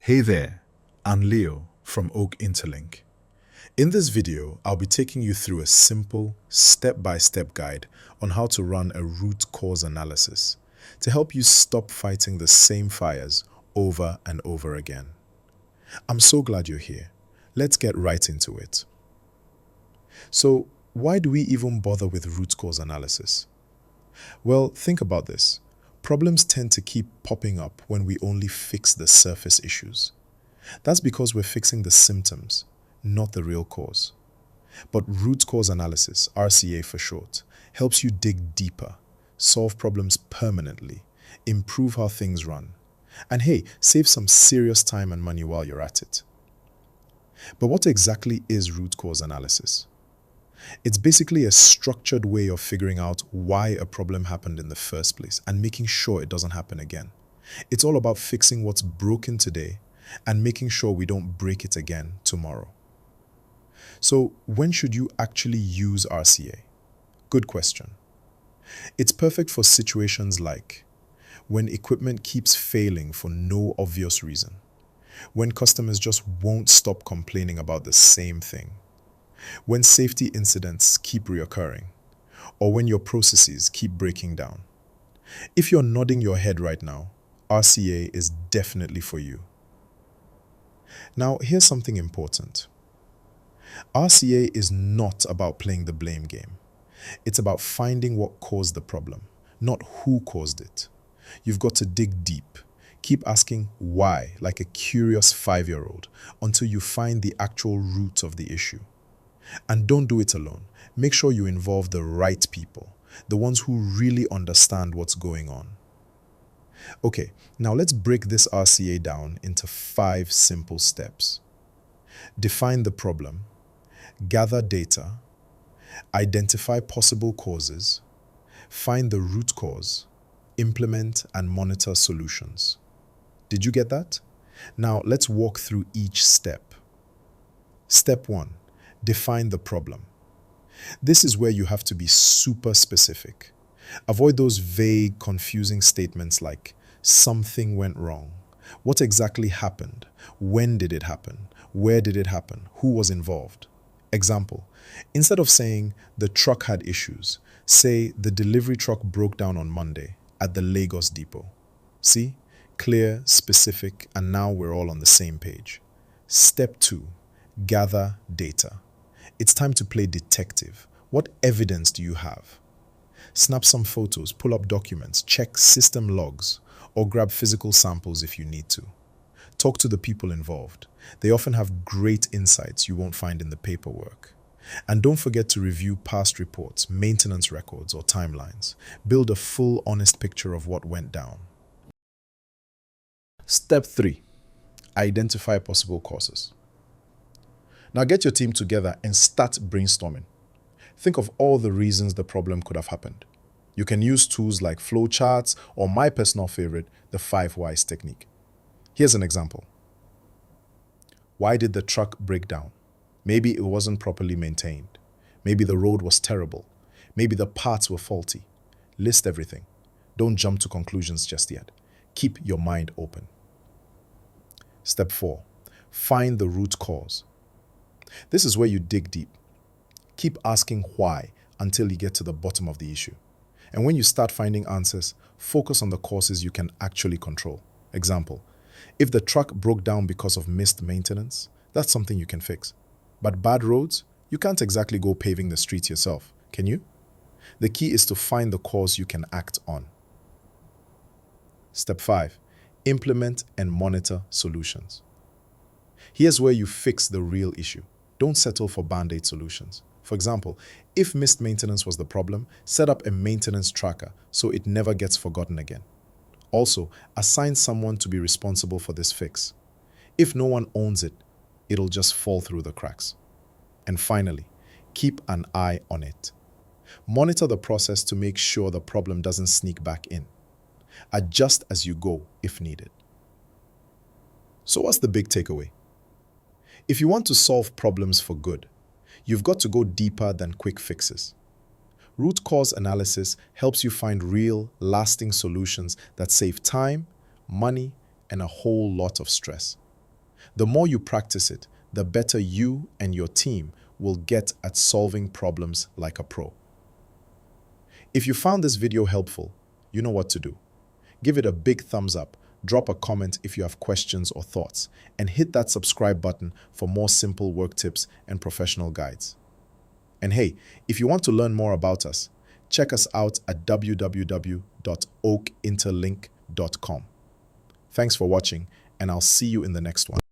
Hey there, I'm Leo from Oak Interlink. In this video, I'll be taking you through a simple, step-by-step guide on how to run a root cause analysis to help you stop fighting the same fires over and over again. I'm so glad you're here. Let's get right into it. So, why do we even bother with root cause analysis? Well, think about this. Problems tend to keep popping up when we only fix the surface issues. That's because we're fixing the symptoms, not the real cause. But root cause analysis, RCA for short, helps you dig deeper, solve problems permanently, improve how things run, and hey, save some serious time and money while you're at it. But what exactly is root cause analysis? It's basically a structured way of figuring out why a problem happened in the first place and making sure it doesn't happen again. It's all about fixing what's broken today and making sure we don't break it again tomorrow. So, when should you actually use RCA? Good question. It's perfect for situations like when equipment keeps failing for no obvious reason, when customers just won't stop complaining about the same thing, when safety incidents keep reoccurring, or when your processes keep breaking down. If you're nodding your head right now, RCA is definitely for you. Now, here's something important. RCA is not about playing the blame game. It's about finding what caused the problem, not who caused it. You've got to dig deep. Keep asking why, like a curious 5-year-old, until you find the actual root of the issue. And don't do it alone. Make sure you involve the right people, the ones who really understand what's going on. Okay, now let's break this RCA down into 5 simple steps. Define the problem, gather data, identify possible causes, find the root cause, implement and monitor solutions. Did you get that? Now let's walk through each step. Step 1. Define the problem. This is where you have to be super specific. Avoid those vague, confusing statements like, something went wrong. What exactly happened? When did it happen? Where did it happen? Who was involved? Example, instead of saying, the truck had issues, say, the delivery truck broke down on Monday at the Lagos depot. See? Clear, specific, and now we're all on the same page. Step 2. Gather data. It's time to play detective. What evidence do you have? Snap some photos, pull up documents, check system logs, or grab physical samples if you need to. Talk to the people involved. They often have great insights you won't find in the paperwork. And don't forget to review past reports, maintenance records, or timelines. Build a full, honest picture of what went down. Step 3. Identify possible causes. Now get your team together and start brainstorming. Think of all the reasons the problem could have happened. You can use tools like flowcharts or my personal favorite, the 5 whys technique. Here's an example. Why did the truck break down? Maybe it wasn't properly maintained. Maybe the road was terrible. Maybe the parts were faulty. List everything. Don't jump to conclusions just yet. Keep your mind open. Step 4. Find the root cause. This is where you dig deep. Keep asking why until you get to the bottom of the issue. And when you start finding answers, focus on the causes you can actually control. Example, if the truck broke down because of missed maintenance, that's something you can fix. But bad roads, you can't exactly go paving the streets yourself, can you? The key is to find the cause you can act on. Step 5. Implement and monitor solutions. Here's where you fix the real issue. Don't settle for band-aid solutions. For example, if missed maintenance was the problem, set up a maintenance tracker so it never gets forgotten again. Also, assign someone to be responsible for this fix. If no one owns it, it'll just fall through the cracks. And finally, keep an eye on it. Monitor the process to make sure the problem doesn't sneak back in. Adjust as you go if needed. So what's the big takeaway? If you want to solve problems for good, you've got to go deeper than quick fixes. Root cause analysis helps you find real, lasting solutions that save time, money, and a whole lot of stress. The more you practice it, the better you and your team will get at solving problems like a pro. If you found this video helpful, you know what to do. Give it a big thumbs up, drop a comment if you have questions or thoughts, and hit that subscribe button for more simple work tips and professional guides. And hey, if you want to learn more about us, check us out at www.oakinterlink.com. Thanks for watching, and I'll see you in the next one.